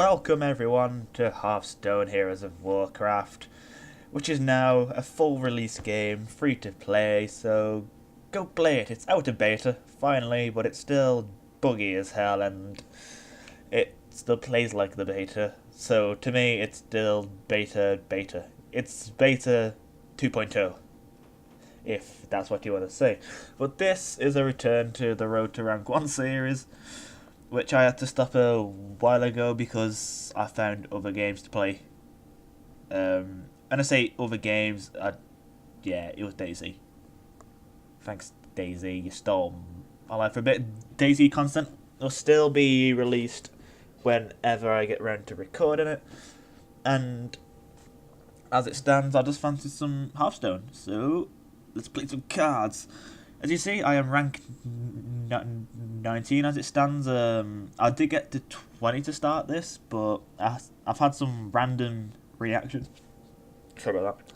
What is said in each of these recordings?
welcome everyone to Hearthstone Heroes of Warcraft, which is now a full release game, free to play, so go play it. It's out of beta, finally, but it's still buggy as hell and it still plays like the beta. So to me, it's still beta. It's beta 2.0, if that's what you want to say. But this is a return to the Road to Rank 1 series, which I had to stop a while ago because I found other games to play. And I say other games, it was Daisy. Thanks, Daisy, you stole my life for a bit. Daisy content will still be released whenever I get around to recording it. And as it stands, I just fancy some Hearthstone. So let's play some cards. As you see, I am rank 19 as it stands. I did get to 20 to start this, but I've had some random reaction. Sorry about that.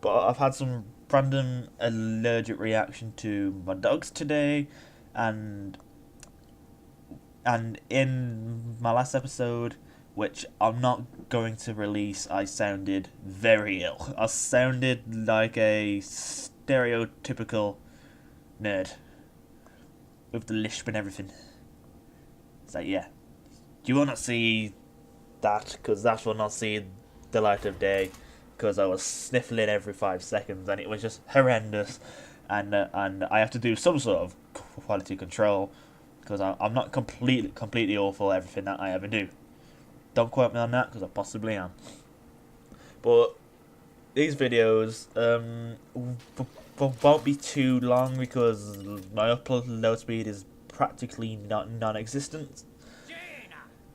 But I've had some random allergic reaction to my dogs today, and in my last episode, which I'm not going to release, I sounded very ill. I sounded like a stereotypical nerd with the lisp and everything. It's like, yeah, you will not see that, because that will not see the light of day, because I was sniffling every 5 seconds and it was just horrendous, and I have to do some sort of quality control because I'm not completely awful at everything that I ever do. Don't quote me on that, because I possibly am. But these videos won't be too long because my upload speed is practically non-existent.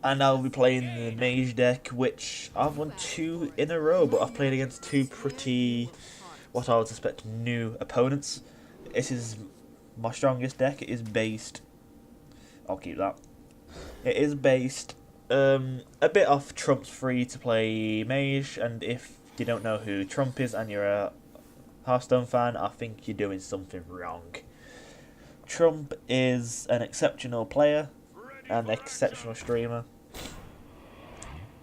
And I'll be playing the Mage deck, which I've won 2 in a row, but I've played against 2 pretty, what I would suspect, new opponents. This is my strongest deck. It is based, I'll keep that. It is based a bit off Trump's free-to-play Mage, and if you don't know who Trump is and you're a Hearthstone fan, I think you're doing something wrong. Trump is an exceptional player, an exceptional streamer,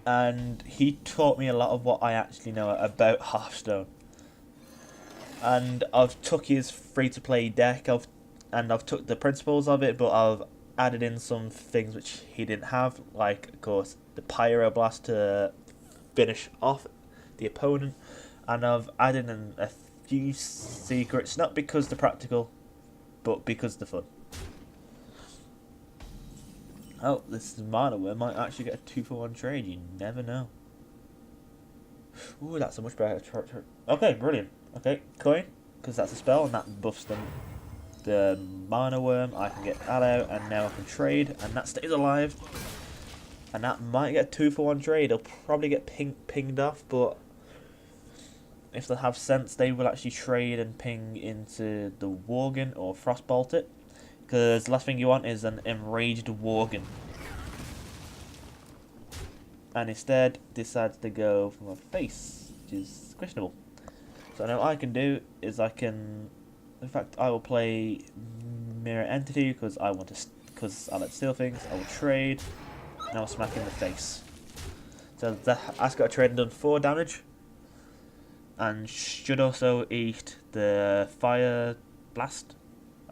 and he taught me a lot of what I actually know about Hearthstone. And I've took his free-to-play deck, I've took the principles of it, but I've added in some things which he didn't have, like, of course, the Pyroblast to finish off the opponent, and I've added in a few secrets, not because they're practical, but because they're fun. Oh, this is Mana Worm might actually get a 2-for-1 trade, you never know. Ooh, that's a much better okay, brilliant. Okay, coin, because that's a spell and that buffs them. The Mana Worm, I can get that out, and now I can trade, and that stays alive. And that might get a 2-for-1 trade. It'll probably get pinged off, but if they have sense, they will actually trade and ping into the Worgen or Frostbolt it. Because the last thing you want is an enraged Worgen. And instead decides to go for my face, which is questionable. So now what I can do is I will play Mirror Entity because I like to steal things. I will trade, and I'll smack in the face. So that's got a trade and done 4 damage, and should also eat the Fire Blast.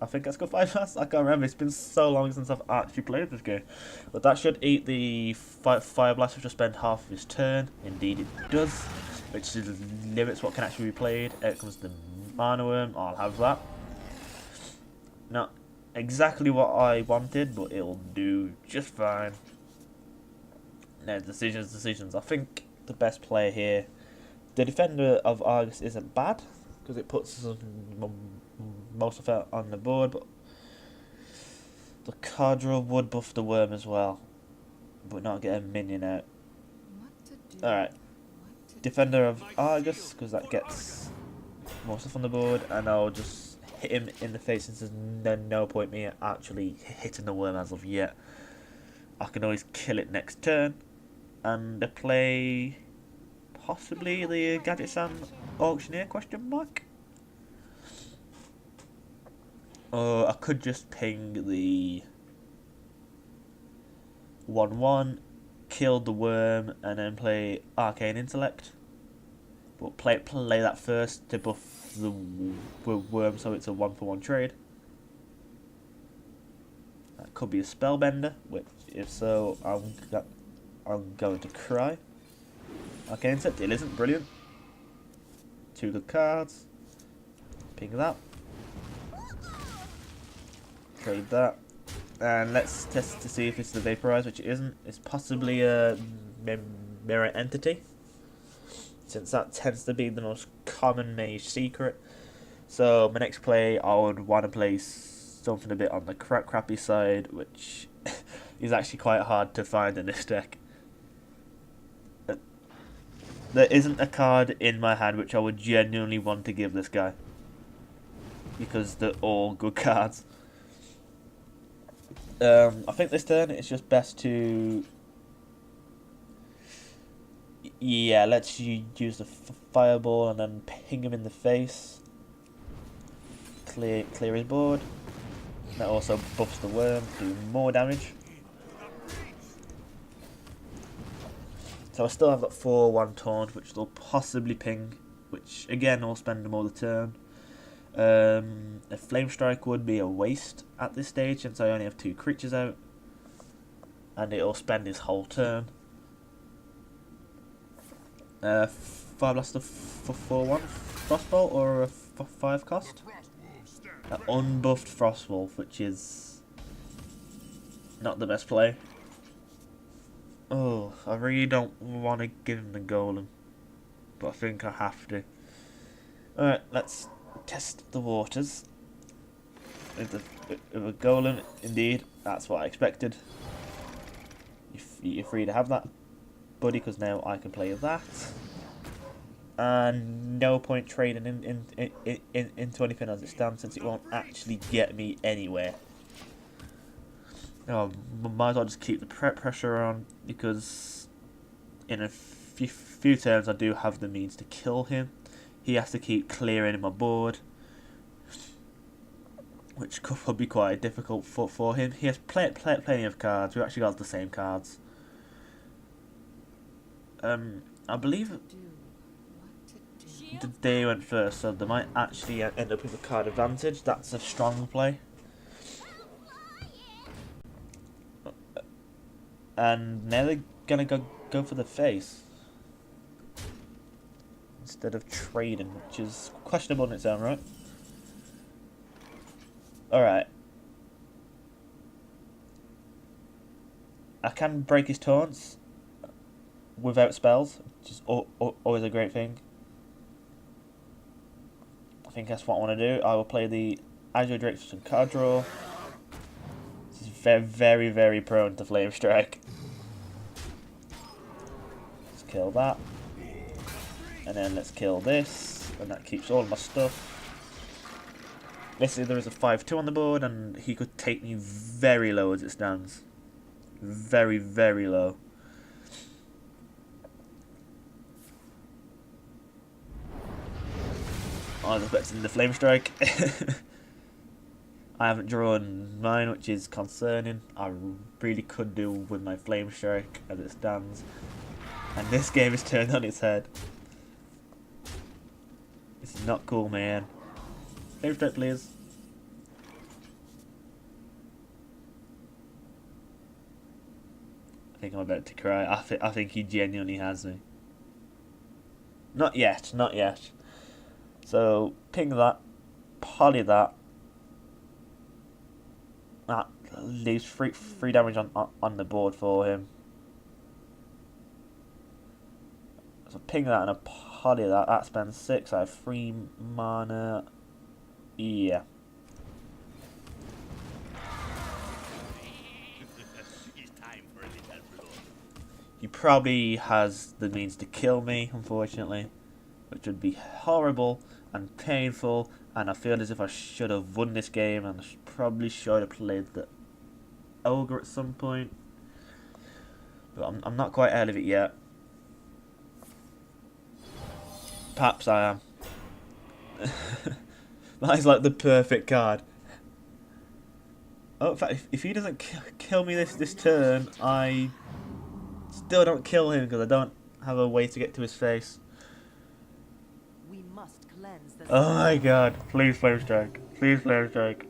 I think that's got Fire Blast. I can't remember. It's been so long since I've actually played this game, but that should eat the Fire Blast, which will spend half of his turn. Indeed, it does, which limits what can actually be played. Out comes the Mana Worm. I'll have that. Not exactly what I wanted, but it'll do just fine. Now, decisions. I think the best player here, the Defender of Argus, isn't bad because it puts most of it on the board, but the Cardra would buff the Worm as well, but not get a minion out. Alright, Defender of Argus, because that gets more stuff on the board, and I'll just hit him in the face since there's no point me actually hitting the Worm as of yet. I can always kill it next turn, and play possibly the Gadget-san Auctioneer, question mark? Or I could just ping the 1-1 kill the worm and then play Arcane Intellect. But play that first to buff the worm so it's a 1-for-1 trade. That could be a Spellbender, which if so, I'm going to cry. Arcane Intellect, it isn't brilliant. 2 good cards. Ping that. Trade that. And let's test to see if it's the Vaporize, which it isn't. It's possibly a mirror entity, since that tends to be the most common mage secret. So my next play, I would want to play something a bit on the crappy side, which is actually quite hard to find in this deck. There isn't a card in my hand which I would genuinely want to give this guy, because they're all good cards. I think this turn it's just best to... Yeah, let's use the fireball and then ping him in the face. Clear his board. That also buffs the worm, do more damage. So I still have that 4-1 taunt, which they'll possibly ping, which again will spend them all the turn. A Flame Strike would be a waste at this stage, since I only have 2 creatures out, and it'll spend his whole turn. Fire Blaster for 4-1 Frostbolt, or a 5 cost. An unbuffed Frostwolf, which is not the best play. Oh, I really don't want to give him the golem, but I think I have to. Alright, let's test the waters. With a golem, indeed, that's what I expected. You're free to have that, buddy, because now I can play that. And no point trading into anything as it stands, since it won't actually get me anywhere. Oh, might as well just keep the pressure on, because in a few turns I do have the means to kill him. He has to keep clearing my board, which could be quite difficult for him. He has plenty of cards. We've actually got the same cards. I believe they went first, so they might actually end up with a card advantage. That's a strong play. And now they're gonna go for the face instead of trading, which is questionable in its own right. Alright. I can break his taunts without spells, which is always a great thing. I think that's what I want to do. I will play the Azure Drake for some card draw. This is very, very prone to Flame Strike. Let's kill that. And then let's kill this. And that keeps all of my stuff. Basically, there is a 5-2 on the board, and he could take me very low as it stands. Very, very low. I was expecting the Flame Strike. I haven't drawn mine, which is concerning. I really could do with my Flame Strike as it stands. And this game is turned on its head. This is not cool, man. Flame Strike, please. I think I'm about to cry. I think he genuinely has me. Not yet, not yet. So, ping that, poly that. That leaves free damage on the board for him. So ping that and a poly that. That spends 6. I have 3 mana. Yeah. He probably has the means to kill me, unfortunately, which would be horrible and painful, and I feel as if I should have won this game, and I probably should have played the Ogre at some point, but I'm not quite out of it yet. Perhaps I am. That is like the perfect card. Oh, in fact, if he doesn't kill me this turn, I Still don't kill him because I don't have a way to get to his face. We must cleanse the Oh my god. Please flame strike. Please flame strike.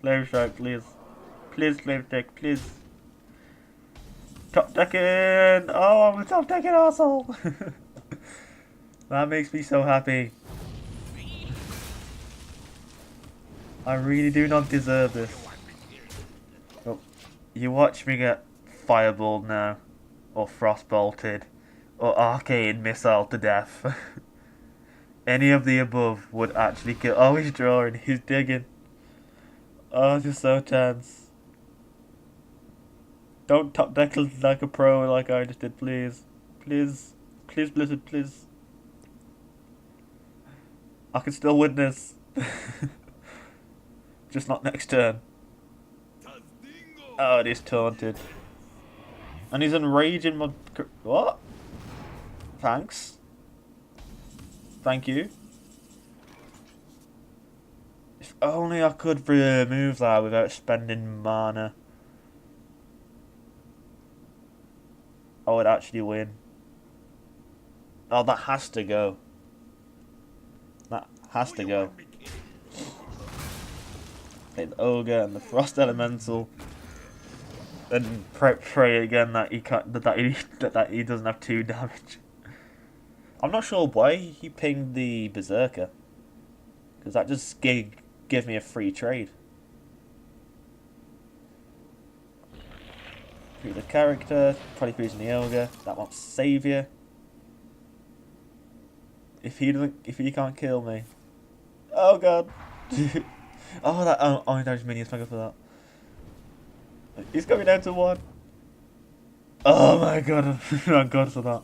Flame strike, please. Please flame strike, please. Top decking! Oh, I'm a top decking asshole! That makes me so happy. I really do not deserve this. Oh, you watch me get fireballed now. Or frostbolted. Or arcane missile to death. Any of the above would actually kill. Oh, he's drawing. He's digging. Oh, this is so tense. Don't top deck like a pro like I just did, please. Please. Please, Blizzard, please. I can still win this. Just not next turn. Oh, it is taunted. And he's enraging my... What? Thanks. Thank you. If only I could remove that without spending mana. I would actually win. Oh, that has to go. That has to go. Okay, the ogre and the frost elemental, and pray again that he can't, that he doesn't have 2 damage. I'm not sure why he pinged the berserker, because that just give me a free trade. Through the character, probably using the ogre. That wants savior. If he can't kill me, oh god. Oh, that only damage minions. Thank you for that. He's got me down to 1. Oh my god, thank god for that.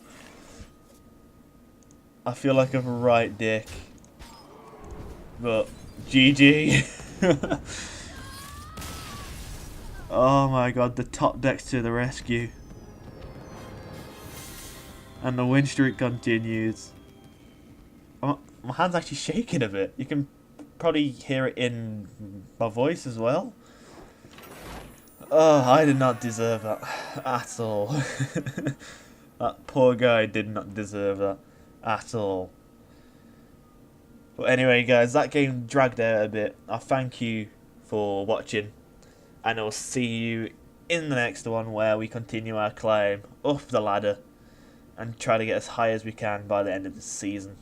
I feel like a right dick, but GG. Oh my god, the top decks to the rescue. And the win streak continues. My hand's actually shaking a bit. You can probably hear it in my voice as well. Oh, I did not deserve that at all. That poor guy did not deserve that at all. But anyway, guys, that game dragged out a bit. I thank you for watching, and I'll see you in the next one where we continue our climb up the ladder and try to get as high as we can by the end of the season.